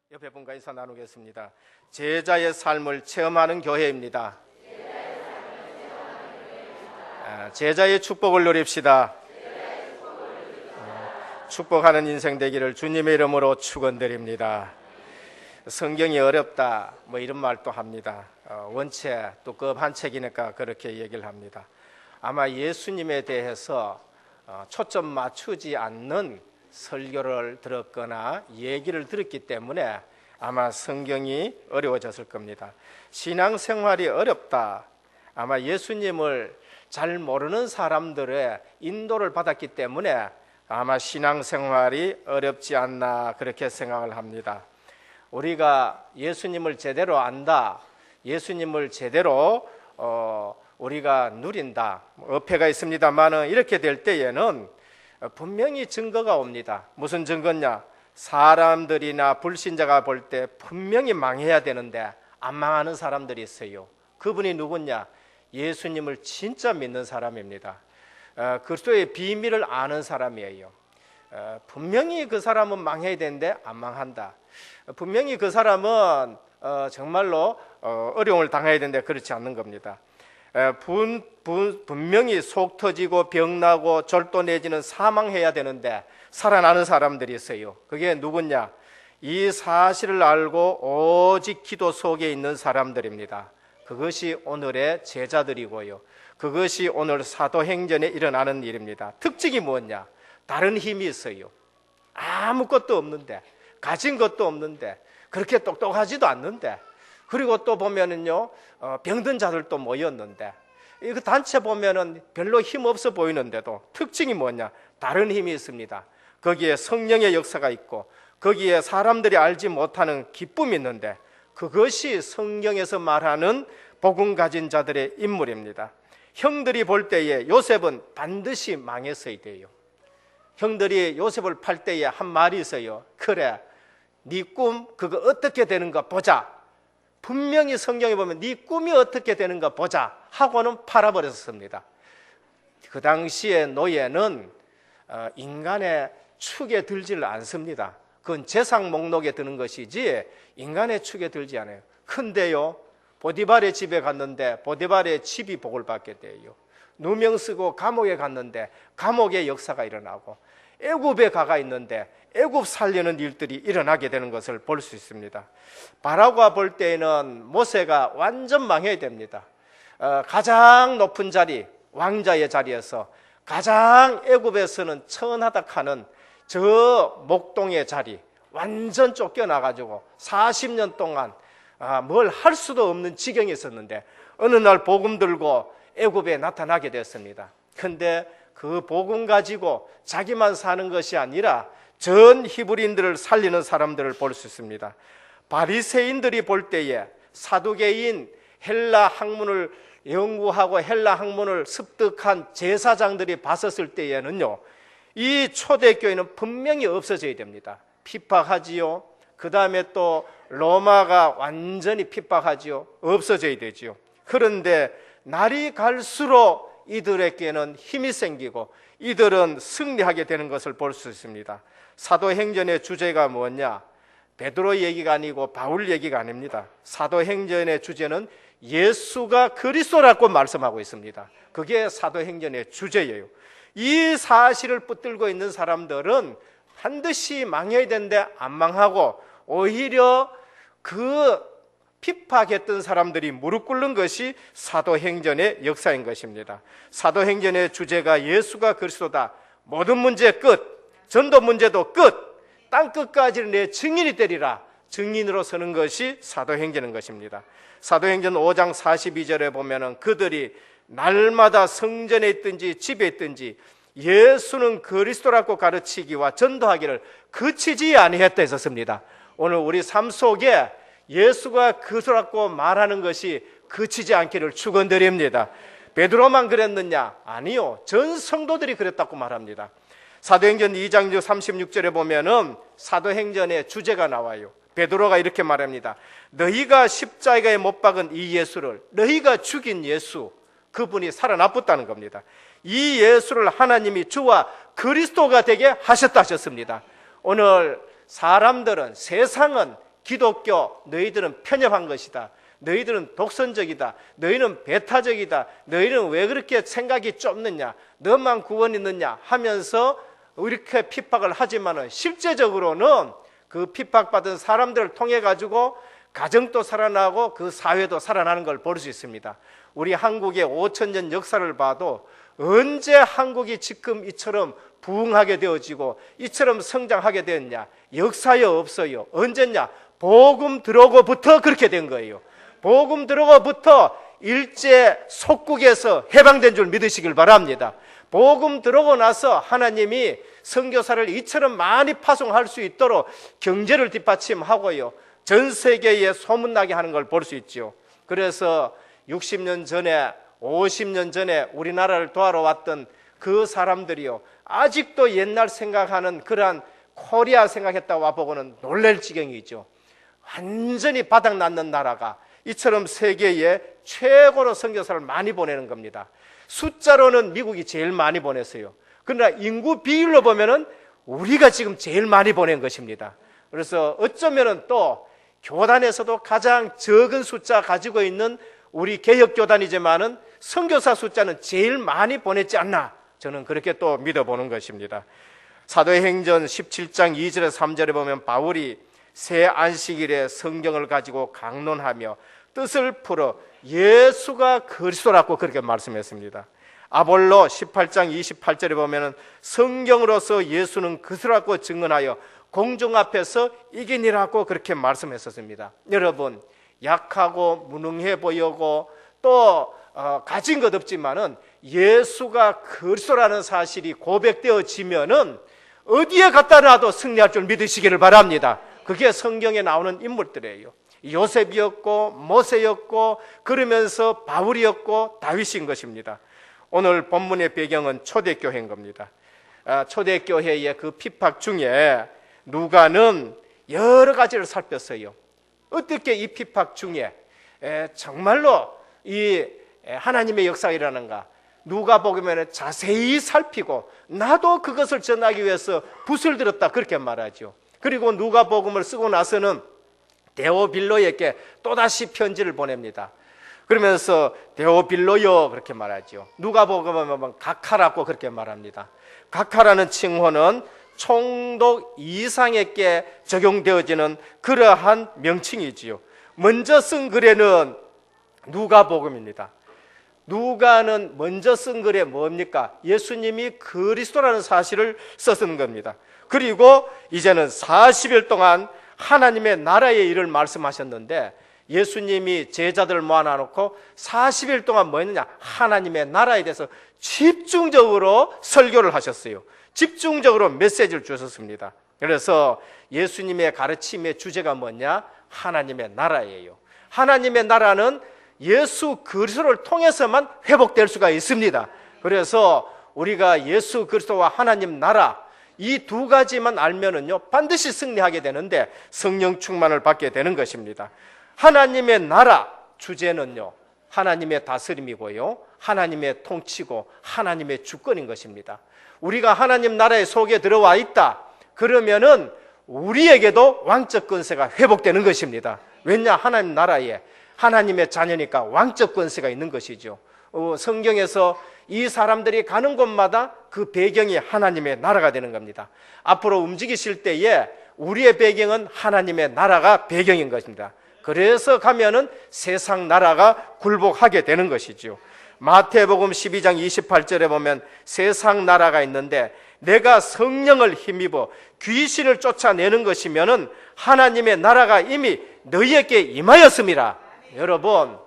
옆에 분과 인사 나누겠습니다. 제자의 삶을 체험하는 교회입니다. 제자의 축복을 누립시다. 축복하는 인생 되기를 주님의 이름으로 축원드립니다. 성경이 어렵다 이런 말도 합니다. 원체 두껍한 책이니까 그렇게 얘기를 합니다. 아마 예수님에 대해서 초점 맞추지 않는 설교를 들었거나 얘기를 들었기 때문에 아마 성경이 어려워졌을 겁니다. 신앙생활이 어렵다. 아마 예수님을 잘 모르는 사람들의 인도를 받았기 때문에 아마 신앙생활이 어렵지 않나 그렇게 생각을 합니다. 우리가 예수님을 제대로 안다, 예수님을 제대로 우리가 누린다, 어폐가 있습니다만 이렇게 될 때에는 분명히 증거가 옵니다. 무슨 증거냐? 사람들이나 불신자가 볼 때 분명히 망해야 되는데 안 망하는 사람들이 있어요. 그분이 누구냐? 예수님을 진짜 믿는 사람입니다. 그리스도의 비밀을 아는 사람이에요. 분명히 그 사람은 망해야 되는데 안 망한다. 분명히 그 사람은 정말로 어려움을 당해야 되는데 그렇지 않는 겁니다. 분명히 속 터지고 병나고 절도 내지는 사망해야 되는데 살아나는 사람들이 있어요. 그게 누구냐? 이 사실을 알고 오직 기도 속에 있는 사람들입니다. 그것이 오늘의 제자들이고요, 그것이 오늘 사도행전에 일어나는 일입니다. 특징이 뭐냐? 다른 힘이 있어요. 아무것도 없는데, 가진 것도 없는데, 그렇게 똑똑하지도 않는데, 그리고 또 보면은요, 병든 자들도 모였는데, 그 단체 보면은 별로 힘 없어 보이는데도 특징이 뭐냐? 다른 힘이 있습니다. 거기에 성령의 역사가 있고, 거기에 사람들이 알지 못하는 기쁨이 있는데, 그것이 성경에서 말하는 복음 가진 자들의 인물입니다. 형들이 볼 때에 요셉은 반드시 망했어야 돼요. 형들이 요셉을 팔 때에 한 말이 있어요. 그래, 네 꿈 그거 어떻게 되는가 보자. 분명히 성경에 보면 네 꿈이 어떻게 되는가 보자 하고는 팔아버렸습니다. 그 당시에 노예는 인간의 축에 들지를 않습니다. 그건 재상 목록에 드는 것이지 인간의 축에 들지 않아요. 근데요, 보디발의 집에 갔는데 보디발의 집이 복을 받게 돼요. 누명 쓰고 감옥에 갔는데 감옥의 역사가 일어나고, 애굽에 가가 있는데 애굽 살리는 일들이 일어나게 되는 것을 볼 수 있습니다. 바라고가 볼 때에는 모세가 완전 망해야 됩니다. 가장 높은 자리, 왕자의 자리에서 가장 애굽에서는 천하다 하는 저 목동의 자리 완전 쫓겨나가지고 40년 동안 뭘 할 수도 없는 지경에 있었는데 어느 날 복음 들고 애굽에 나타나게 됐습니다. 근데 그 복음 가지고 자기만 사는 것이 아니라 전 히브리인들을 살리는 사람들을 볼 수 있습니다. 바리새인들이 볼 때에 사두개인 헬라 학문을 연구하고 헬라 학문을 습득한 제사장들이 봤었을 때에는요, 이 초대교회는 분명히 없어져야 됩니다. 핍박하지요. 그 다음에 또 로마가 완전히 핍박하지요. 없어져야 되지요. 그런데 날이 갈수록 이들에게는 힘이 생기고 이들은 승리하게 되는 것을 볼 수 있습니다. 사도행전의 주제가 뭐냐? 베드로 얘기가 아니고 바울 얘기가 아닙니다. 사도행전의 주제는 예수가 그리스도라고 말씀하고 있습니다. 그게 사도행전의 주제예요. 이 사실을 붙들고 있는 사람들은 반드시 망해야 되는데 안 망하고 오히려 그 핍박했던 사람들이 무릎 꿇는 것이 사도행전의 역사인 것입니다. 사도행전의 주제가 예수가 그리스도다. 모든 문제 끝. 전도 문제도 끝. 땅 끝까지 내 증인이 되리라. 증인으로 서는 것이 사도행전인 것입니다. 사도행전 5장 42절에 보면은 그들이 날마다 성전에 있든지 집에 있든지 예수는 그리스도라고 가르치기와 전도하기를 그치지 아니했다 했었습니다. 오늘 우리 삶 속에 예수가 그리스도라고 말하는 것이 그치지 않기를 축원드립니다. 베드로만 그랬느냐? 아니요, 전 성도들이 그랬다고 말합니다. 사도행전 2장 36절에 보면은 사도행전의 주제가 나와요. 베드로가 이렇게 말합니다. 너희가 십자가에 못 박은 이 예수를, 너희가 죽인 예수, 그분이 살아났다는 겁니다. 이 예수를 하나님이 주와 그리스도가 되게 하셨다 하셨습니다. 오늘 사람들은, 세상은 기독교 너희들은 편협한 것이다, 너희들은 독선적이다, 너희는 배타적이다, 너희는 왜 그렇게 생각이 좁느냐, 너만 구원 있느냐 하면서 이렇게 핍박을 하지만은 실제적으로는 그 핍박받은 사람들을 통해 가지고 가정도 살아나고 그 사회도 살아나는 걸 볼 수 있습니다. 우리 한국의 5,000년 역사를 봐도 언제 한국이 지금 이처럼 부흥하게 되어지고 이처럼 성장하게 되었냐? 역사에 없어요. 언제냐? 복음 들어오고부터 그렇게 된 거예요. 복음 들어오고부터 일제 속국에서 해방된 줄 믿으시길 바랍니다. 복음 들어오고 나서 하나님이 선교사를 이처럼 많이 파송할 수 있도록 경제를 뒷받침하고요, 전 세계에 소문나게 하는 걸 볼 수 있죠. 그래서 60년 전에 50년 전에 우리나라를 도와러 왔던 그 사람들이요, 아직도 옛날 생각하는 그러한 코리아 생각했다 와보고는 놀랄 지경이죠. 완전히 바닥났는 나라가 이처럼 세계에 최고로 선교사를 많이 보내는 겁니다. 숫자로는 미국이 제일 많이 보냈어요. 그러나 인구 비율로 보면은 우리가 지금 제일 많이 보낸 것입니다. 그래서 어쩌면은 또 교단에서도 가장 적은 숫자 가지고 있는 우리 개혁교단이지만은 선교사 숫자는 제일 많이 보냈지 않나, 저는 그렇게 또 믿어보는 것입니다. 사도행전 17장 2절에 3절에 보면 바울이 새 안식일에 성경을 가지고 강론하며 뜻을 풀어 예수가 그리스도라고 그렇게 말씀했습니다. 아볼로 18장 28절에 보면 성경으로서 예수는 그리스도라고 증언하여 공중 앞에서 이기니라고 그렇게 말씀했었습니다. 여러분, 약하고 무능해 보이고 또 가진 것 없지만은 예수가 그리스도라는 사실이 고백되어지면은 어디에 갖다 놔도 승리할 줄 믿으시기를 바랍니다. 그게 성경에 나오는 인물들이에요. 요셉이었고 모세였고 그러면서 바울이었고 다윗인 것입니다. 오늘 본문의 배경은 초대교회인 겁니다. 초대교회의 그 핍박 중에 누가는 여러 가지를 살폈어요. 어떻게 이 핍박 중에 정말로 이 하나님의 역사가 일어나는가, 누가복음에는 자세히 살피고 나도 그것을 전하기 위해서 붓을 들었다 그렇게 말하죠. 그리고 누가복음을 쓰고 나서는 데오빌로에게 또다시 편지를 보냅니다. 그러면서 데오빌로여 그렇게 말하죠. 누가복음은 보면 각하라고 그렇게 말합니다. 각하라는 칭호는 총독 이상에게 적용되어지는 그러한 명칭이지요. 먼저 쓴 글에는 누가복음입니다. 누가는 먼저 쓴 글에 뭡니까? 예수님이 그리스도라는 사실을 썼은 겁니다. 그리고 이제는 40일 동안 하나님의 나라의 일을 말씀하셨는데 예수님이 제자들을 모아놓고 40일 동안 뭐 했느냐? 하나님의 나라에 대해서 집중적으로 설교를 하셨어요. 집중적으로 메시지를 주셨습니다. 그래서 예수님의 가르침의 주제가 뭐냐? 하나님의 나라예요. 하나님의 나라는 예수 그리스도를 통해서만 회복될 수가 있습니다. 그래서 우리가 예수 그리스도와 하나님 나라 이 두 가지만 알면은요 반드시 승리하게 되는데 성령 충만을 받게 되는 것입니다. 하나님의 나라 주제는요 하나님의 다스림이고요, 하나님의 통치고 하나님의 주권인 것입니다. 우리가 하나님 나라의 속에 들어와 있다 그러면은 우리에게도 왕적 권세가 회복되는 것입니다. 왜냐? 하나님 나라에 하나님의 자녀니까 왕적 권세가 있는 것이죠. 성경에서 이 사람들이 가는 곳마다 그 배경이 하나님의 나라가 되는 겁니다. 앞으로 움직이실 때에 우리의 배경은 하나님의 나라가 배경인 것입니다. 그래서 가면은 세상 나라가 굴복하게 되는 것이죠. 마태복음 12장 28절에 보면 세상 나라가 있는데 내가 성령을 힘입어 귀신을 쫓아내는 것이면은 하나님의 나라가 이미 너희에게 임하였음이라. 여러분,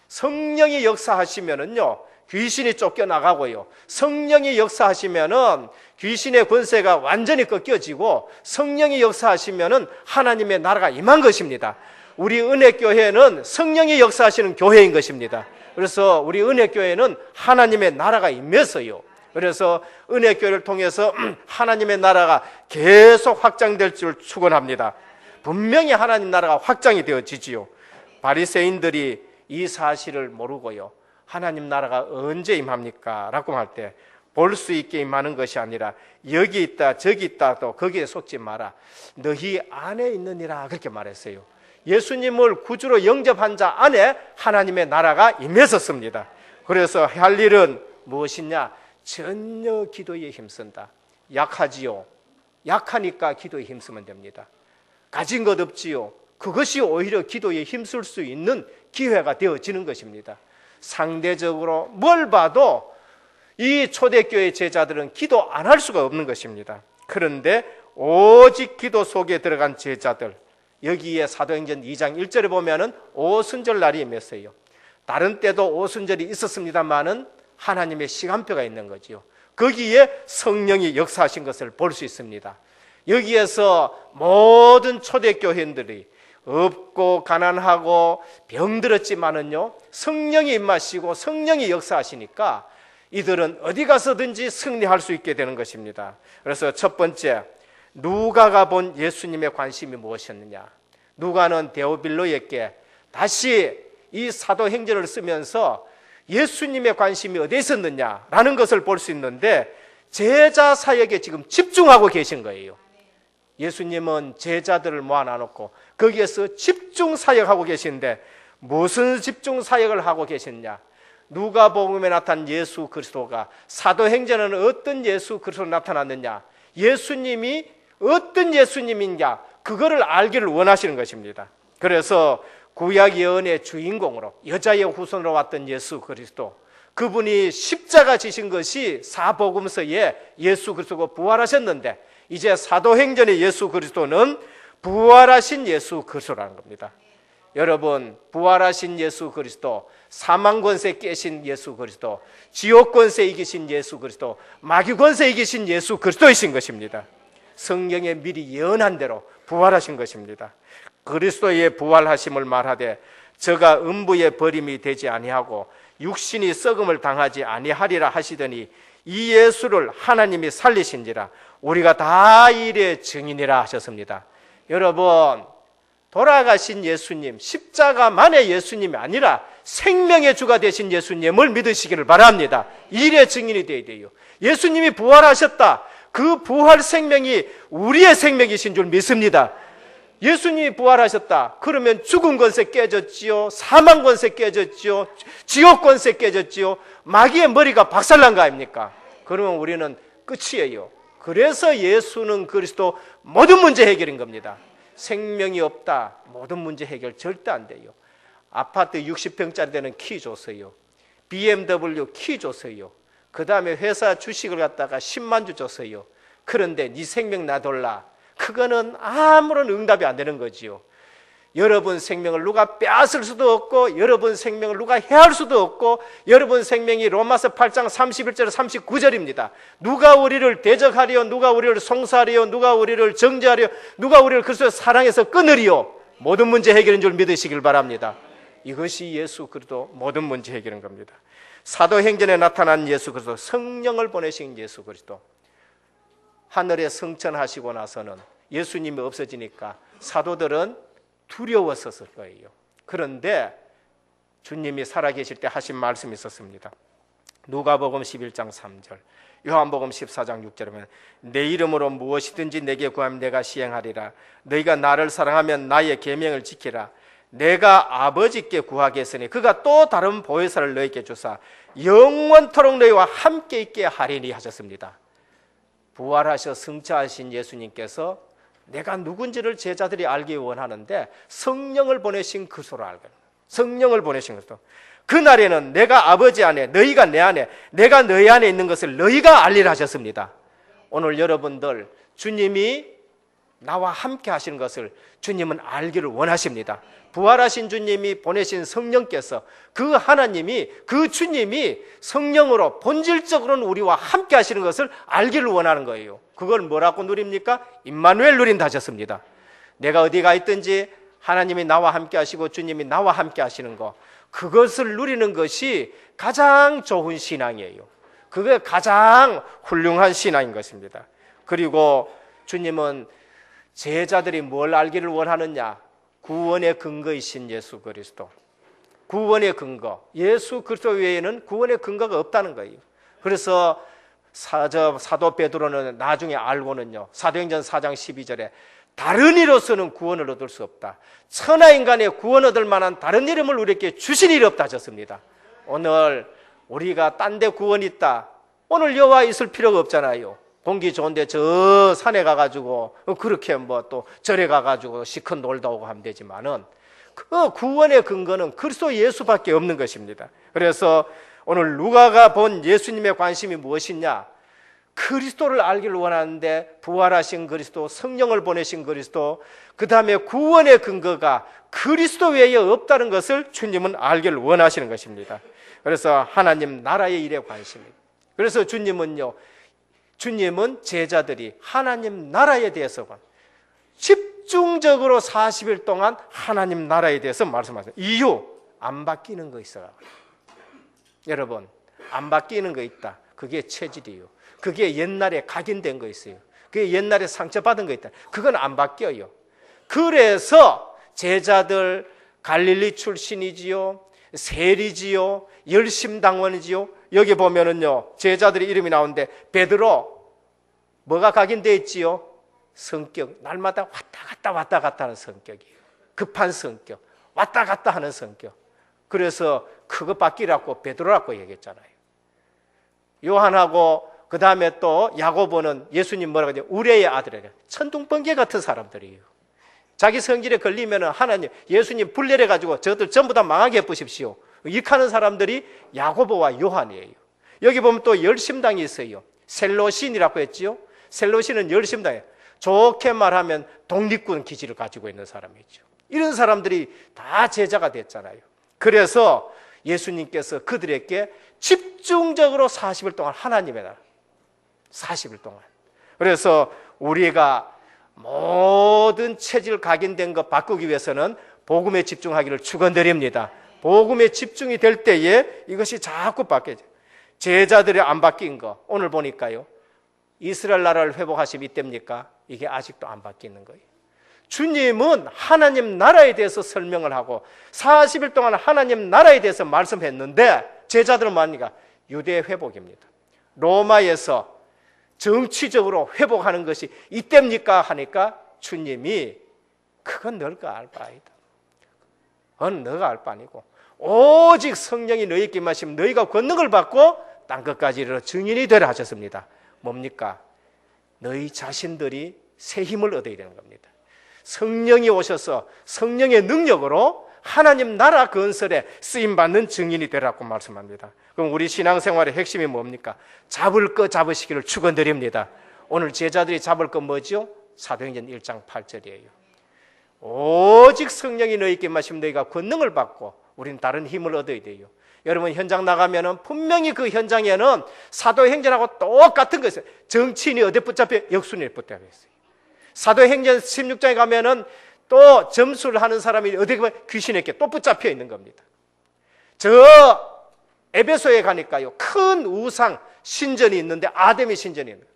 성령이 역사하시면은요 귀신이 쫓겨나가고요, 성령이 역사하시면은 귀신의 권세가 완전히 꺾여지고 성령이 역사하시면은 하나님의 나라가 임한 것입니다. 우리 은혜교회는 성령이 역사하시는 교회인 것입니다. 그래서 우리 은혜교회는 하나님의 나라가 임했어요. 그래서 은혜교회를 통해서 하나님의 나라가 계속 확장될 줄 축원합니다. 분명히 하나님 나라가 확장이 되어지지요. 바리새인들이 이 사실을 모르고요 하나님 나라가 언제 임합니까? 라고 할 때 볼 수 있게 임하는 것이 아니라 여기 있다 저기 있다 또 거기에 속지 마라. 너희 안에 있느니라 그렇게 말했어요. 예수님을 구주로 영접한 자 안에 하나님의 나라가 임했었습니다. 그래서 할 일은 무엇이냐? 전혀 기도에 힘쓴다. 약하지요. 약하니까 기도에 힘쓰면 됩니다. 가진 것 없지요. 그것이 오히려 기도에 힘쓸 수 있는 기회가 되어지는 것입니다. 상대적으로 뭘 봐도 이 초대교회 제자들은 기도 안 할 수가 없는 것입니다. 그런데 오직 기도 속에 들어간 제자들, 여기에 사도행전 2장 1절에 보면은 오순절 날이 임했어요. 다른 때도 오순절이 있었습니다만은 하나님의 시간표가 있는 거지요. 거기에 성령이 역사하신 것을 볼 수 있습니다. 여기에서 모든 초대교회인들이 없고 가난하고 병들었지만은요, 성령이 임하시고 성령이 역사하시니까 이들은 어디 가서든지 승리할 수 있게 되는 것입니다. 그래서 첫 번째, 누가가 본 예수님의 관심이 무엇이었느냐? 누가는 데오빌로에게 다시 이 사도행전을 쓰면서 예수님의 관심이 어디에 있었느냐라는 것을 볼 수 있는데, 제자 사역에 지금 집중하고 계신 거예요. 예수님은 제자들을 모아놔놓고 거기에서 집중 사역하고 계신데, 무슨 집중 사역을 하고 계셨냐? 누가복음에 나타난 예수 그리스도가 사도행전에는 어떤 예수 그리스도로 나타났느냐, 예수님이 어떤 예수님인가, 그거를 알기를 원하시는 것입니다. 그래서 구약 예언의 주인공으로 여자의 후손으로 왔던 예수 그리스도, 그분이 십자가 지신 것이 사복음서에 예수 그리스도가 부활하셨는데, 이제 사도행전의 예수 그리스도는 부활하신 예수 그리스도라는 겁니다. 여러분, 부활하신 예수 그리스도, 사망 권세 깨신 예수 그리스도, 지옥 권세 이기신 예수 그리스도, 마귀 권세 이기신 예수 그리스도이신 것입니다. 성경에 미리 예언한 대로 부활하신 것입니다. 그리스도의 부활하심을 말하되 저가 음부의 버림이 되지 아니하고 육신이 썩음을 당하지 아니하리라 하시더니 이 예수를 하나님이 살리신지라 우리가 다 이래 증인이라 하셨습니다. 여러분, 돌아가신 예수님, 십자가만의 예수님이 아니라 생명의 주가 되신 예수님을 믿으시기를 바랍니다. 이래 증인이 되어야 돼요. 예수님이 부활하셨다. 그 부활 생명이 우리의 생명이신 줄 믿습니다. 예수님이 부활하셨다. 그러면 죽은 권세 깨졌지요. 사망 권세 깨졌지요. 지옥 권세 깨졌지요. 마귀의 머리가 박살난 거 아닙니까? 그러면 우리는 끝이에요. 그래서 예수는 그리스도 모든 문제 해결인 겁니다. 생명이 없다, 모든 문제 해결 절대 안 돼요. 아파트 60평짜리 되는 키 줬어요. BMW 키 줬어요. 그 다음에 회사 주식을 갖다가 10만 주 줬어요. 그런데 네 생명 놔둘라, 그거는 아무런 응답이 안 되는 거지요. 여러분 생명을 누가 빼앗을 수도 없고, 여러분 생명을 누가 해할 수도 없고, 여러분 생명이 로마서 8장 31절 39절입니다. 누가 우리를 대적하리요, 누가 우리를 송사하리요, 누가 우리를 정죄하리요, 누가 우리를 그리스도의 사랑에서 끊으리요. 모든 문제 해결인 줄 믿으시길 바랍니다. 이것이 예수 그리스도 모든 문제 해결인 겁니다. 사도행전에 나타난 예수 그리스도, 성령을 보내신 예수 그리스도, 하늘에 승천하시고 나서는 예수님이 없어지니까 사도들은 두려웠었을 거예요. 그런데 주님이 살아계실 때 하신 말씀이 있었습니다. 누가복음 11장 3절, 요한복음 14장 6절에 보면 내 이름으로 무엇이든지 내게 구하면 내가 시행하리라. 너희가 나를 사랑하면 나의 계명을 지키라. 내가 아버지께 구하겠으니 그가 또 다른 보혜사를 너희에게 주사 영원토록 너희와 함께 있게 하리니 하셨습니다. 부활하셔 승천하신 예수님께서 내가 누군지를 제자들이 알기 원하는데 성령을 보내신 그리스도를 알게, 성령을 보내신 그리스도. 그날에는 내가 아버지 안에, 너희가 내 안에, 내가 너희 안에 있는 것을 너희가 알리라 하셨습니다. 오늘 여러분들 주님이 나와 함께 하시는 것을 주님은 알기를 원하십니다. 부활하신 주님이 보내신 성령께서, 그 하나님이, 그 주님이 성령으로 본질적으로는 우리와 함께 하시는 것을 알기를 원하는 거예요. 그걸 뭐라고 누립니까? 임마누엘 누린다 하셨습니다. 내가 어디 가 있든지 하나님이 나와 함께 하시고 주님이 나와 함께 하시는 것, 그것을 누리는 것이 가장 좋은 신앙이에요. 그게 가장 훌륭한 신앙인 것입니다. 그리고 주님은 제자들이 뭘 알기를 원하느냐? 구원의 근거이신 예수 그리스도. 구원의 근거, 예수 그리스도 외에는 구원의 근거가 없다는 거예요. 그래서 사도 베드로는 나중에 알고는요, 사도행전 4장 12절에 다른 이로서는 구원을 얻을 수 없다. 천하 인간의 구원 얻을 만한 다른 이름을 우리에게 주신 일이 없다 하셨습니다. 오늘 우리가 딴 데 구원 있다. 오늘 여호와 있을 필요가 없잖아요. 공기 좋은데 저 산에 가가지고 그렇게 뭐 또 절에 가가지고 시컷 놀다 오고 하면 되지만은 그 구원의 근거는 그리스도 예수밖에 없는 것입니다. 그래서 오늘 누가가 본 예수님의 관심이 무엇이냐? 그리스도를 알기를 원하는데 부활하신 그리스도, 성령을 보내신 그리스도, 그 다음에 구원의 근거가 그리스도 외에 없다는 것을 주님은 알기를 원하시는 것입니다. 그래서 하나님 나라의 일에 관심입니다. 그래서 주님은 제자들이 하나님 나라에 대해서 집중적으로 40일 동안 하나님 나라에 대해서 말씀하세요. 이유, 안 바뀌는 거 있어요. 여러분, 안 바뀌는 거 있다. 그게 체질이에요. 그게 옛날에 각인된 거 있어요. 그게 옛날에 상처받은 거 있다. 그건 안 바뀌어요. 그래서 제자들 갈릴리 출신이지요, 세리지요, 열심당원이지요. 여기 보면은요, 제자들의 이름이 나오는데 베드로 뭐가 각인되어 있지요? 성격, 날마다 왔다 갔다 하는 성격이에요. 급한 성격, 왔다 갔다 하는 성격. 그래서 그거 바뀌라고 베드로라고 얘기했잖아요. 요한하고 그 다음에 또 야고보는 예수님 뭐라고 하죠? 우레의 아들이에요. 천둥번개 같은 사람들이에요. 자기 성질에 걸리면 하나님, 예수님 불내려가지고 저들 전부 다 망하게 해보십시오. 이렇게 하는 사람들이 야고보와 요한이에요. 여기 보면 또 열심당이 있어요. 셀로신이라고 했지요. 셀로신은 열심당이에요. 좋게 말하면 독립군 기질을 가지고 있는 사람이죠. 이런 사람들이 다 제자가 됐잖아요. 그래서 예수님께서 그들에게 집중적으로 40일 동안 하나님의 나라, 40일 동안. 그래서 우리가 모든 체질 각인된 것 바꾸기 위해서는 복음에 집중하기를 축원드립니다. 복음에 집중이 될 때에 이것이 자꾸 바뀌어져요. 제자들이 안 바뀐 거 오늘 보니까요, 이스라엘 나라를 회복하시면 이때입니까? 이게 아직도 안 바뀌는 거예요. 주님은 하나님 나라에 대해서 설명을 하고 40일 동안 하나님 나라에 대해서 말씀했는데 제자들은 뭐합니까? 유대 회복입니다. 로마에서 정치적으로 회복하는 것이 이때입니까? 하니까 주님이 그건 너가 알 바 아니다. 그건 너가 알 바 아니고 오직 성령이 너희에게 임하시면 너희가 권능을 받고 땅 끝까지 이르러 증인이 되라 하셨습니다. 뭡니까? 너희 자신들이 새 힘을 얻어야 되는 겁니다. 성령이 오셔서 성령의 능력으로 하나님 나라 건설에 쓰임받는 증인이 되라고 말씀합니다. 그럼 우리 신앙생활의 핵심이 뭡니까? 잡을 거 잡으시기를 축원드립니다. 오늘 제자들이 잡을 건 뭐죠? 사도행전 1장 8절이에요. 오직 성령이 너희에게 임하시면 너희가 권능을 받고 우리는 다른 힘을 얻어야 돼요. 여러분 현장 나가면은 분명히 그 현장에는 사도행전하고 똑같은 거 있어요. 정치인이 어디 붙잡혀? 역순위에 붙잡혀 있어요. 사도행전 16장에 가면은 또 점수를 하는 사람이 어디 가면 귀신에게 또 붙잡혀 있는 겁니다. 저 에베소에 가니까요, 큰 우상 신전이 있는데 아데미 신전이 있는 거예요.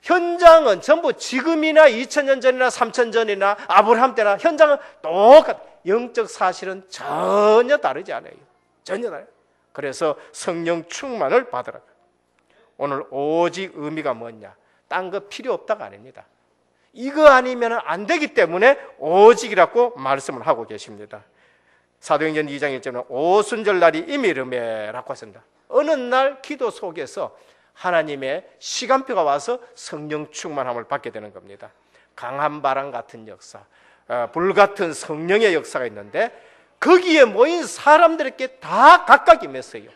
현장은 전부 지금이나 2000년 전이나 3000년 전이나 아브라함 때나 현장은 똑같아요. 영적 사실은 전혀 다르지 않아요. 전혀 다르요. 그래서 성령 충만을 받으라. 오늘 오직 의미가 뭐냐? 딴 거 필요 없다가 아닙니다. 이거 아니면 안 되기 때문에 오직이라고 말씀을 하고 계십니다. 사도행전 2장 1절은 오순절 날이 이미 이르매라고 했습니다. 어느 날 기도 속에서 하나님의 시간표가 와서 성령 충만함을 받게 되는 겁니다. 강한 바람 같은 역사, 불같은 성령의 역사가 있는데 거기에 모인 사람들에게 다 각각 임했어요.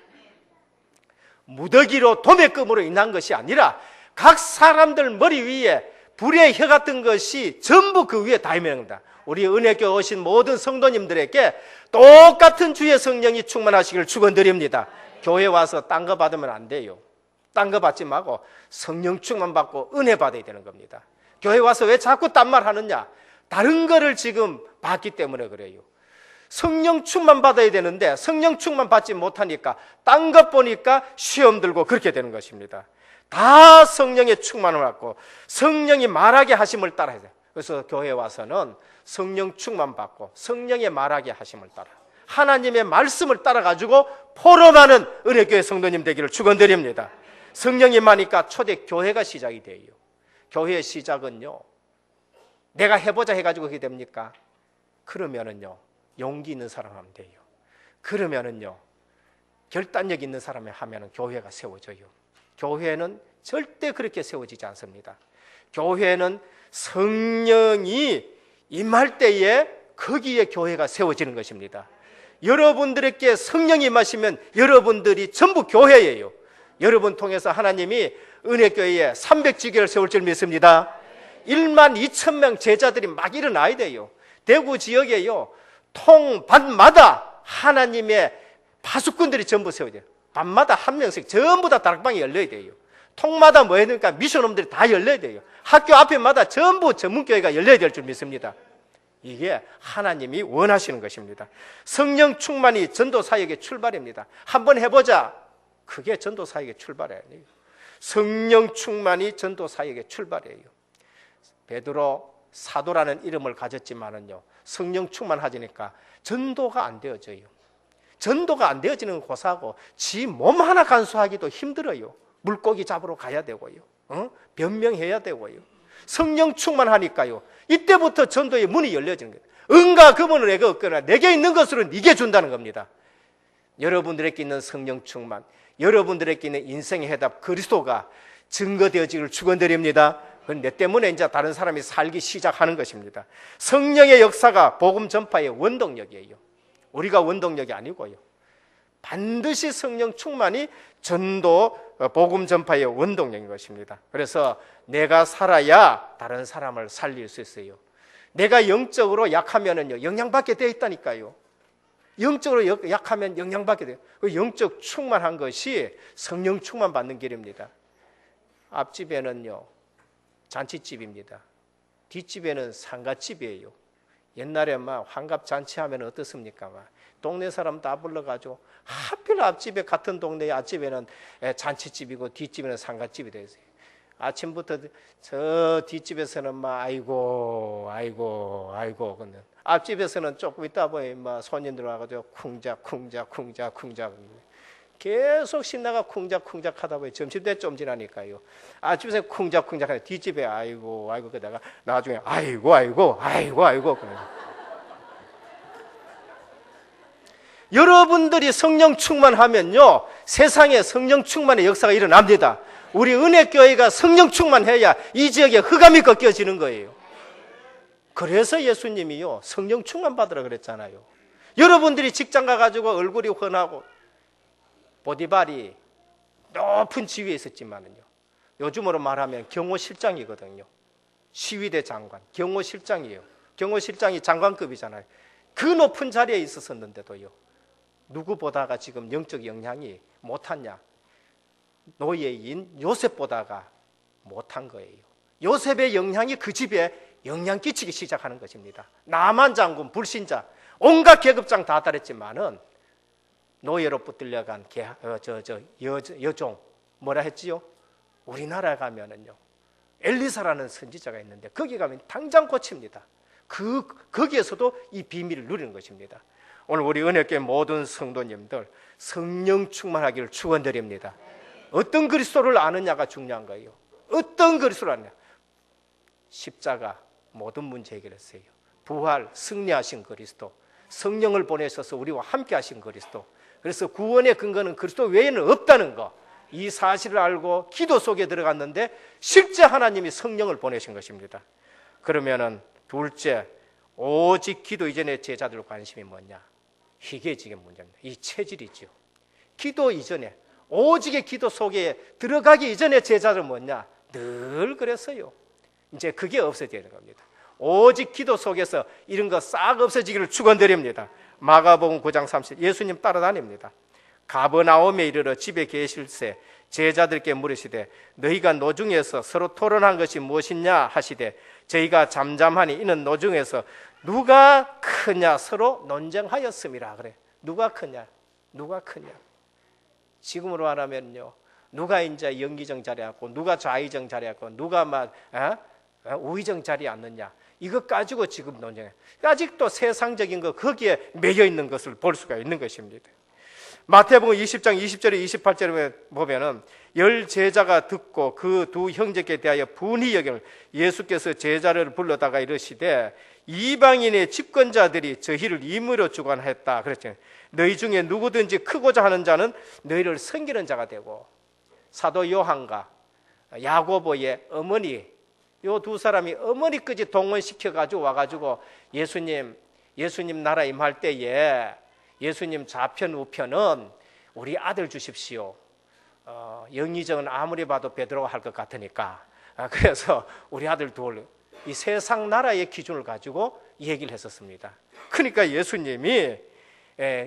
무더기로 도매금으로 인한 것이 아니라 각 사람들 머리 위에 불의 혀 같은 것이 전부 그 위에 다 임합니다. 우리 은혜교회 오신 모든 성도님들에게 똑같은 주의 성령이 충만하시기를 축원드립니다. 교회 와서 딴 거 받으면 안 돼요. 딴 거 받지 말고 성령 충만 받고 은혜 받아야 되는 겁니다. 교회 와서 왜 자꾸 딴 말 하느냐? 다른 거를 지금 받기 때문에 그래요. 성령 충만 받아야 되는데 성령 충만 받지 못하니까 딴 것 보니까 시험 들고 그렇게 되는 것입니다. 다 성령의 충만을 받고 성령이 말하게 하심을 따라야 돼요. 그래서 교회에 와서는 성령 충만 받고 성령의 말하게 하심을 따라 하나님의 말씀을 따라가지고 포럼하는 은혜교회 성도님 되기를 축원드립니다. 성령이 임하니까 초대 교회가 시작이 돼요. 교회의 시작은요, 내가 해보자 해가지고 그게 됩니까? 그러면은요, 용기 있는 사람 하면 돼요. 그러면은요, 결단력 있는 사람이 하면은 교회가 세워져요. 교회는 절대 그렇게 세워지지 않습니다. 교회는 성령이 임할 때에 거기에 교회가 세워지는 것입니다. 여러분들에게 성령이 임하시면 여러분들이 전부 교회예요. 여러분 통해서 하나님이 은혜교회에 300지교를 세울 줄 믿습니다. 1만 2천 명 제자들이 막 일어나야 돼요. 대구 지역에요, 통반마다 하나님의 파수꾼들이 전부 세워져요. 밤마다 한 명씩 전부 다 다락방이 열려야 돼요. 통마다 뭐 해야 되니까 미션홈들이 다 열려야 돼요. 학교 앞에마다 전부 전문교회가 열려야 될 줄 믿습니다. 이게 하나님이 원하시는 것입니다. 성령 충만이 전도사역의 출발입니다. 한번 해보자. 그게 전도사역의 출발이에요. 성령 충만이 전도사역의 출발이에요. 베드로 사도라는 이름을 가졌지만은요, 성령 충만하지니까 전도가 안 되어져요. 전도가 안 되어지는 고사고, 지 몸 하나 간수하기도 힘들어요. 물고기 잡으러 가야 되고요, 변명해야 되고요. 성령 충만하니까요, 이때부터 전도의 문이 열려지는 거예요. 은과 금은 내가 얻거나 내게 있는 것으로 네게 준다는 겁니다. 여러분들에게 있는 성령 충만, 여러분들에게 있는 인생의 해답 그리스도가 증거되어지기를 축원드립니다. 그건 내 때문에 이제 다른 사람이 살기 시작하는 것입니다. 성령의 역사가 복음 전파의 원동력이에요. 우리가 원동력이 아니고요, 반드시 성령 충만이 전도 복음 전파의 원동력인 것입니다. 그래서 내가 살아야 다른 사람을 살릴 수 있어요. 내가 영적으로 약하면은요, 영향받게 되어 있다니까요. 영적으로 약하면 영향받게 돼요. 그 영적 충만한 것이 성령 충만 받는 길입니다. 앞집에는요, 잔치집입니다. 뒷집에는 상가집이에요. 옛날에 막 환갑 잔치하면 어떻습니까? 막 동네 사람 다 불러가지고, 하필 앞집에, 같은 동네의 앞집에는 잔치집이고 뒷집에는 상가집이 되어있어요. 아침부터 저 뒷집에서는 막 아이고 근데 앞집에서는 조금 있다 보니 막 손님들 와가지고 쿵작 계속 신나가 쿵작 하다 보니 점심때 좀 지나니까요, 앞집에서 쿵작 하니 뒷집에 아이고 그러다가 나중에 아이고 그래요. 여러분들이 성령 충만하면요, 세상에 성령 충만의 역사가 일어납니다. 우리 은혜교회가 성령 충만해야 이 지역에 흑암이 꺾여지는 거예요. 그래서 예수님이요, 성령 충만 받으라 그랬잖아요. 여러분들이 직장 가가지고 얼굴이 훤하고 보디발이 높은 지위에 있었지만은요, 요즘으로 말하면 경호실장이거든요. 시위대 장관, 경호실장이에요. 경호실장이 장관급이잖아요. 그 높은 자리에 있었는데도요, 누구보다가 지금 영적 영향이 못하냐? 노예인 요셉보다가 못한 거예요. 요셉의 영향이 그 집에 영향 끼치기 시작하는 것입니다. 나만 장군, 불신자, 온갖 계급장 다 따랐지만은 노예로 붙들려간 여종, 뭐라 했지요? 우리나라에 가면은요, 엘리사라는 선지자가 있는데 거기 가면 당장 고칩니다. 거기에서도 이 비밀을 누리는 것입니다. 오늘 우리 은혜교회 모든 성도님들 성령 충만하기를 축원드립니다. 어떤 그리스도를 아느냐가 중요한 거예요. 어떤 그리스도를 아느냐. 십자가 모든 문제 해결했어요. 부활, 승리하신 그리스도, 성령을 보내셔서 우리와 함께 하신 그리스도. 그래서 구원의 근거는 그리스도 외에는 없다는 거, 이 사실을 알고 기도 속에 들어갔는데 실제 하나님이 성령을 보내신 것입니다. 그러면은 둘째, 오직 기도 이전에 제자들 관심이 뭐냐? 희귀해지게 문제입니다. 이 체질이죠. 기도 이전에, 오직의 기도 속에 들어가기 이전에 제자들은 뭐냐? 늘 그랬어요. 이제 그게 없어져야 되는 겁니다. 오직 기도 속에서 이런 거 싹 없어지기를 축원드립니다. 마가복음 9장 30, 예수님 따라다닙니다. 가버나움에 이르러 집에 계실새 제자들께 물으시되 너희가 노중에서 서로 토론한 것이 무엇이냐 하시되 저희가 잠잠하니 이는 노중에서 누가 크냐 서로 논쟁하였음이라. 그래. 누가 크냐? 지금으로 말하면요, 누가 이제 영기정 자리하고 누가 좌의정 자리하고 누가 막 우의정 자리에 앉느냐, 이것 가지고 지금 논쟁해. 아직도 세상적인 거 거기에 매여 있는 것을 볼 수가 있는 것입니다. 마태복음 20장 20절에 28절에 보면은 열 제자가 듣고 그 두 형제께 대하여 분이 여김을 예수께서 제자를 불러다가 이르시되 이방인의 집권자들이 저희를 임의로 주관했다 그랬죠. 너희 중에 누구든지 크고자 하는 자는 너희를 섬기는 자가 되고, 사도 요한과 야고보의 어머니, 요 두 사람이 어머니까지 동원시켜 가지고 와가지고 예수님 나라 임할 때에 예수님 좌편 우편은 우리 아들 주십시오. 영의정은 아무리 봐도 베드로가 할 것 같으니까, 그래서 우리 아들 둘, 이 세상 나라의 기준을 가지고 얘기를 했었습니다. 그러니까 예수님이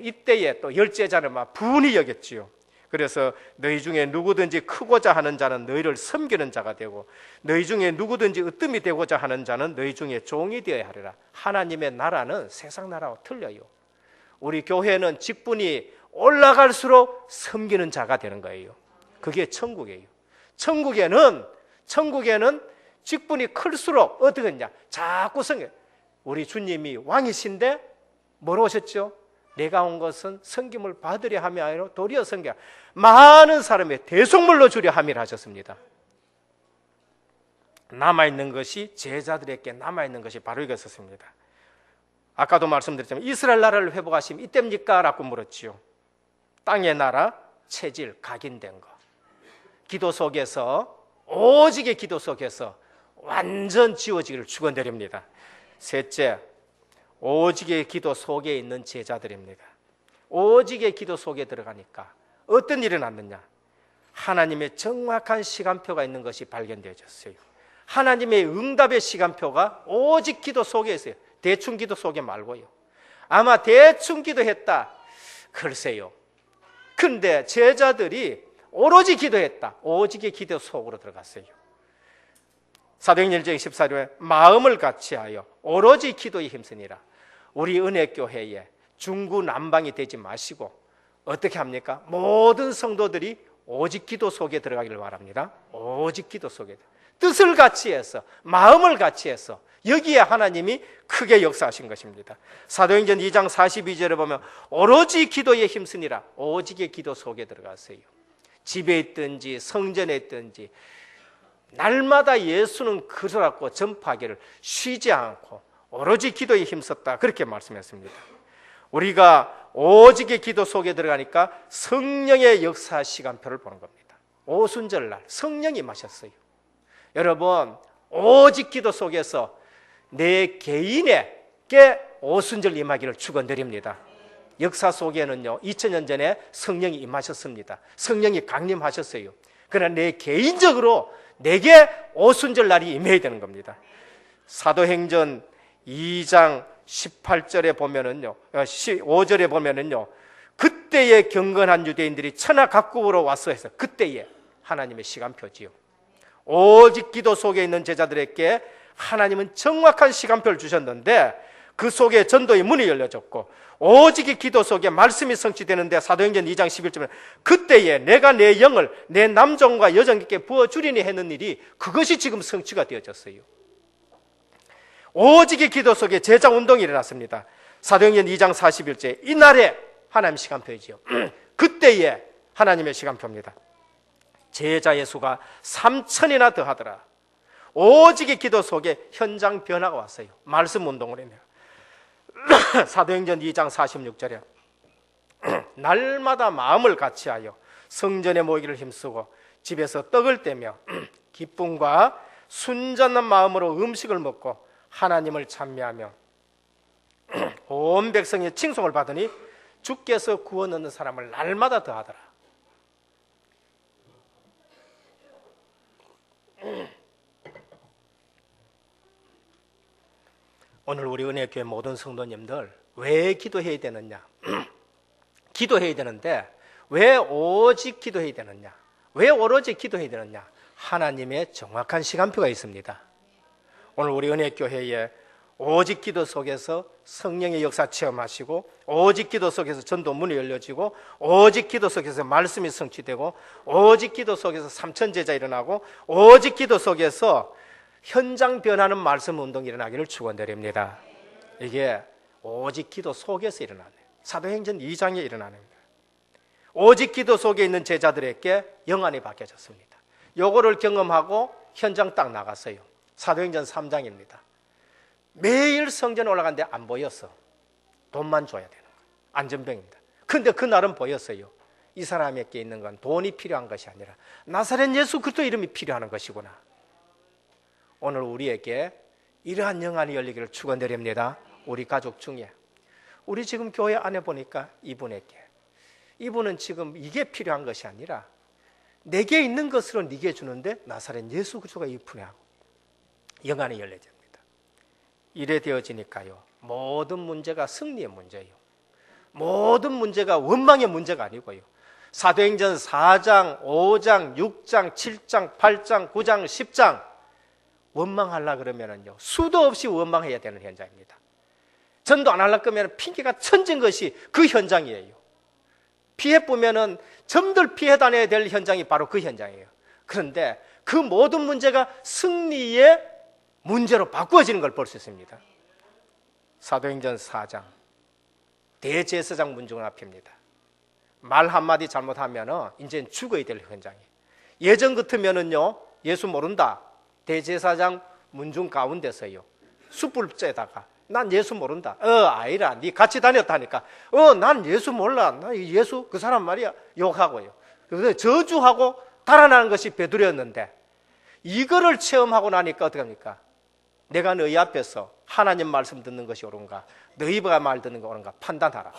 이때에 또 열제자를 막 분이 여겼지요. 그래서 너희 중에 누구든지 크고자 하는 자는 너희를 섬기는 자가 되고, 너희 중에 누구든지 으뜸이 되고자 하는 자는 너희 중에 종이 되어야 하리라. 하나님의 나라는 세상 나라와 틀려요. 우리 교회는 직분이 올라갈수록 섬기는 자가 되는 거예요. 그게 천국이에요. 천국에는 직분이 클수록 어떻게 했냐? 자꾸 섬겨. 우리 주님이 왕이신데 뭐로 오셨죠? 내가 온 것은 섬김을 받으려 함이 아니라 도리어 섬겨 많은 사람의 대속물로 주려 함이라 하셨습니다. 남아있는 것이, 제자들에게 남아있는 것이 바로 이것이었습니다. 아까도 말씀드렸지만 이스라엘 나라를 회복하시면 이때입니까? 라고 물었지요. 땅의 나라, 체질, 각인된 거. 기도 속에서, 오직의 기도 속에서 완전 지워지기를 축원드립니다. 셋째, 오직의 기도 속에 있는 제자들입니다. 오직의 기도 속에 들어가니까 어떤 일이 났느냐? 하나님의 정확한 시간표가 있는 것이 발견되어졌어요. 하나님의 응답의 시간표가 오직 기도 속에 있어요. 대충 기도 속에 말고요. 아마 대충 기도했다, 글쎄요. 근데 제자들이 오로지 기도했다, 오직의 기도 속으로 들어갔어요. 사도행전 1장 14절에 마음을 같이하여 오로지 기도에 힘쓰니라. 우리 은혜교회에 중구난방이 되지 마시고 어떻게 합니까? 모든 성도들이 오직 기도 속에 들어가기를 바랍니다. 오직 기도 속에 뜻을 같이 해서, 마음을 같이 해서 여기에 하나님이 크게 역사하신 것입니다. 사도행전 2장 42절에 보면 오로지 기도에 힘쓰니라. 오직의 기도 속에 들어가세요. 집에 있든지 성전에 있든지 날마다 예수는 그러라고 전파하기를 쉬지 않고 오로지 기도에 힘썼다, 그렇게 말씀했습니다. 우리가 오직의 기도 속에 들어가니까 성령의 역사 시간표를 보는 겁니다. 오순절날 성령이 임하셨어요. 여러분, 오직 기도 속에서 내 개인에게 오순절 임하기를 축원드립니다. 역사 속에는요 2000년 전에 성령이 임하셨습니다. 성령이 강림하셨어요. 그러나 내 개인적으로 내게 오순절 날이 임해야 되는 겁니다. 사도행전 2장 18절에 보면은요, 15절에 보면은요, 그때에 경건한 유대인들이 천하 각국으로 와서 해서 그때에 하나님의 시간표지요. 오직 기도 속에 있는 제자들에게 하나님은 정확한 시간표를 주셨는데 그 속에 전도의 문이 열려졌고 오직의 기도 속에 말씀이 성취되는데 사도행전 2장 11절에 그때에 내가 내 영을 내 남종과 여종에게 부어주리니 했는 일이 그것이 지금 성취가 되어졌어요. 오직의 기도 속에 제자운동이 일어났습니다. 사도행전 2장 41절 이날에 하나님 시간표이지요. 그때에 하나님의 시간표입니다. 제자의 수가 3,000이나 더하더라. 오직의 기도 속에 현장 변화가 왔어요. 말씀 운동을 했네요. 사도행전 2장 46절에 날마다 마음을 같이하여 성전에 모이기를 힘쓰고 집에서 떡을 떼며 기쁨과 순전한 마음으로 음식을 먹고 하나님을 찬미하며 온 백성의 칭송을 받으니 주께서 구원 얻는 사람을 날마다 더하더라. 오늘 우리 은혜교회 모든 성도님들 왜 기도해야 되느냐? 기도해야 되는데 왜 오직 기도해야 되느냐? 왜 오로지 기도해야 되느냐? 하나님의 정확한 시간표가 있습니다. 오늘 우리 은혜교회에 오직 기도 속에서 성령의 역사 체험하시고 오직 기도 속에서 전도 문이 열려지고 오직 기도 속에서 말씀이 성취되고 오직 기도 속에서 삼천제자 일어나고 오직 기도 속에서 현장 변하는 말씀 운동이 일어나기를 축원드립니다. 이게 오직 기도 속에서 일어나네요. 사도행전 2장에 일어나는 거예요. 오직 기도 속에 있는 제자들에게 영안이 바뀌어졌습니다. 요거를 경험하고 현장 딱 나갔어요. 사도행전 3장입니다. 매일 성전에 올라갔는데 안 보였어. 돈만 줘야 되는 거예요. 안전병입니다. 근데 그날은 보였어요. 이 사람에게 있는 건 돈이 필요한 것이 아니라 나사렛 예수 그리스도 이름이 필요한 것이구나. 오늘 우리에게 이러한 영안이 열리기를 축원드립니다. 우리 가족 중에 우리 지금 교회 안에 보니까 이분은 지금 이게 필요한 것이 아니라 내게 있는 것으로 네게 주는데 나사렛 예수 그리스도가 이분하고 영안이 열려집니다. 이래 되어지니까요, 모든 문제가 승리의 문제예요. 모든 문제가 원망의 문제가 아니고요, 사도행전 4장, 5장, 6장, 7장, 8장, 9장, 10장 원망하려 그러면은요, 수도 없이 원망해야 되는 현장입니다. 전도 안 하려 그러면 핑계가 천진 것이 그 현장이에요. 피해 보면은 점들 피해 다녀야 될 현장이 바로 그 현장이에요. 그런데 그 모든 문제가 승리의 문제로 바꾸어지는 걸 볼 수 있습니다. 사도행전 4장 대제사장 문중 앞입니다. 말 한마디 잘못하면 이제 죽어야 될 현장이에요. 예전 같으면은요, 예수 모른다, 대제사장 문중 가운데서요, 숯불 쬐다가 난 예수 모른다. 아이라, 니 같이 다녔다니까. 난 예수 몰라. 나 예수 그 사람 말이야. 욕하고요. 그래서 저주하고 달아나는 것이 베드로였는데, 이거를 체험하고 나니까 어떻게 합니까? 내가 너희 앞에서 하나님 말씀 듣는 것이 옳은가, 너희가 말 듣는 거 옳은가 판단하라.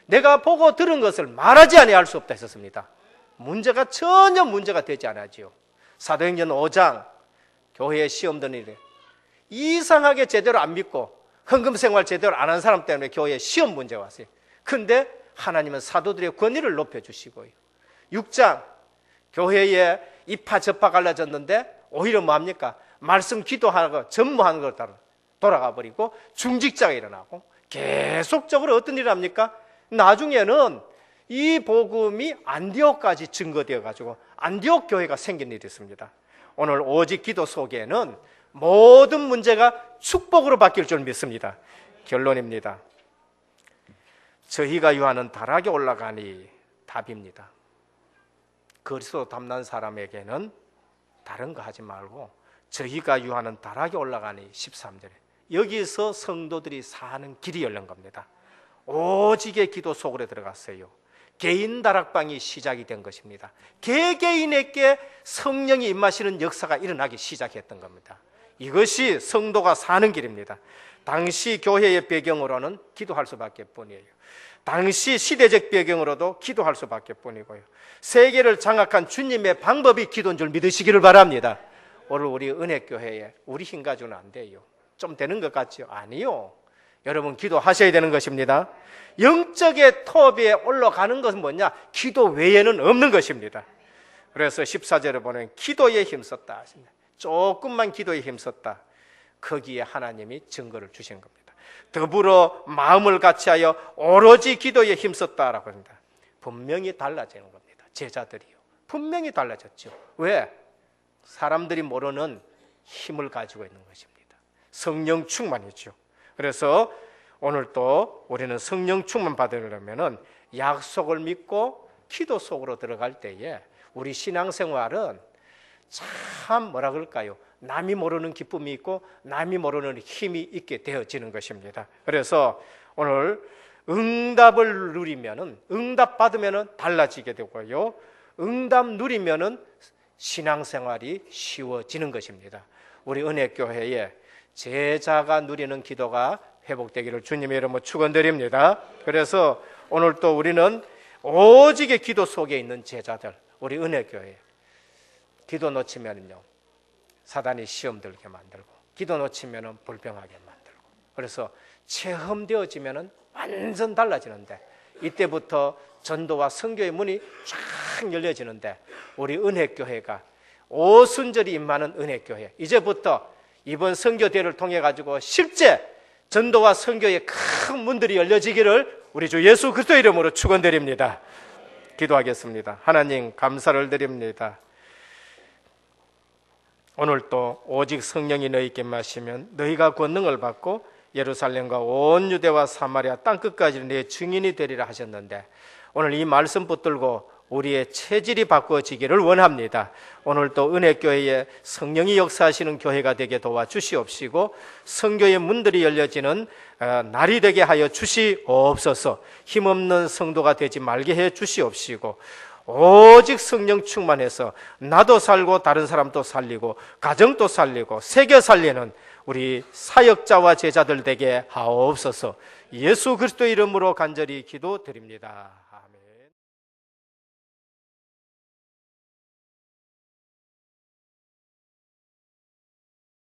내가 보고 들은 것을 말하지 아니할 수 없다 했었습니다. 문제가 전혀 문제가 되지 않았지요. 사도행전 5장 교회에 시험 드는 일에 이상하게 제대로 안 믿고 헌금생활 제대로 안 한 사람 때문에 교회에 시험 문제가 왔어요. 근데 하나님은 사도들의 권위를 높여주시고요. 6장 교회에 이파 저파 갈라졌는데 오히려 뭐합니까? 말씀 기도하고 전무하는 걸 따라 돌아가 버리고 중직자가 일어나고 계속적으로 어떤 일을 합니까? 나중에는 이 복음이 안디옥까지 증거되어 가지고 안디옥 교회가 생긴 일이 있습니다. 오늘 오직 기도 속에는 모든 문제가 축복으로 바뀔 줄 믿습니다. 결론입니다. 저희가 유하는 다락에 올라가니 답입니다. 그리스도 닮는 사람에게는 다른 거 하지 말고 저희가 유하는 다락에 올라가니 13절에 여기서 성도들이 사는 길이 열린 겁니다. 오직의 기도 속으로 들어갔어요. 개인 다락방이 시작이 된 것입니다. 개개인에게 성령이 임하시는 역사가 일어나기 시작했던 겁니다. 이것이 성도가 사는 길입니다. 당시 교회의 배경으로는 기도할 수밖에 뿐이에요. 당시 시대적 배경으로도 기도할 수밖에 뿐이고요. 세계를 장악한 주님의 방법이 기도인 줄 믿으시기를 바랍니다. 오늘 우리 은혜교회에 우리 힘 가지고는 안 돼요. 좀 되는 것 같죠? 아니요. 여러분 기도하셔야 되는 것입니다. 영적의 톱에 올라가는 것은 뭐냐? 기도 외에는 없는 것입니다. 그래서 14절에 보면 기도에 힘썼다. 조금만 기도에 힘썼다. 거기에 하나님이 증거를 주신 겁니다. 더불어 마음을 같이하여 오로지 기도에 힘썼다라고 합니다. 분명히 달라지는 겁니다. 제자들이요. 분명히 달라졌죠. 왜? 사람들이 모르는 힘을 가지고 있는 것입니다. 성령 충만이죠. 그래서 오늘 또 우리는 성령 충만 받으려면 약속을 믿고 기도 속으로 들어갈 때에 우리 신앙생활은 참 뭐라 그럴까요? 남이 모르는 기쁨이 있고 남이 모르는 힘이 있게 되어지는 것입니다. 그래서 오늘 응답을 누리면은 응답 받으면은 달라지게 되고요. 응답 누리면은 신앙생활이 쉬워지는 것입니다. 우리 은혜교회에 제자가 누리는 기도가 회복되기를 주님의 이름으로 축원드립니다. 그래서 오늘 또 우리는 오직의 기도 속에 있는 제자들, 우리 은혜교회 기도 놓치면요 사단이 시험 들게 만들고 기도 놓치면은 불평하게 만들고 그래서 체험되어지면은 완전 달라지는데 이때부터 전도와 선교의 문이 쫙 열려지는데 우리 은혜교회가 오순절이 임하는 은혜교회 이제부터 이번 선교대회를 통해 가지고 실제 전도와 선교의 큰 문들이 열려지기를 우리 주 예수 그리스도 이름으로 축원드립니다. 기도하겠습니다. 하나님 감사를 드립니다. 오늘 또 오직 성령이 너희께 마시면 너희가 권능을 받고 예루살렘과 온 유대와 사마리아 땅끝까지 내 증인이 되리라 하셨는데 오늘 이 말씀 붙들고 우리의 체질이 바꿔지기를 원합니다. 오늘 또 은혜교회에 성령이 역사하시는 교회가 되게 도와주시옵시고 성교의 문들이 열려지는 날이 되게 하여 주시옵소서. 힘없는 성도가 되지 말게 해 주시옵시고 오직 성령 충만해서 나도 살고 다른 사람도 살리고 가정도 살리고 세계 살리는 우리 사역자와 제자들 되게 하옵소서. 예수 그리스도 이름으로 간절히 기도드립니다.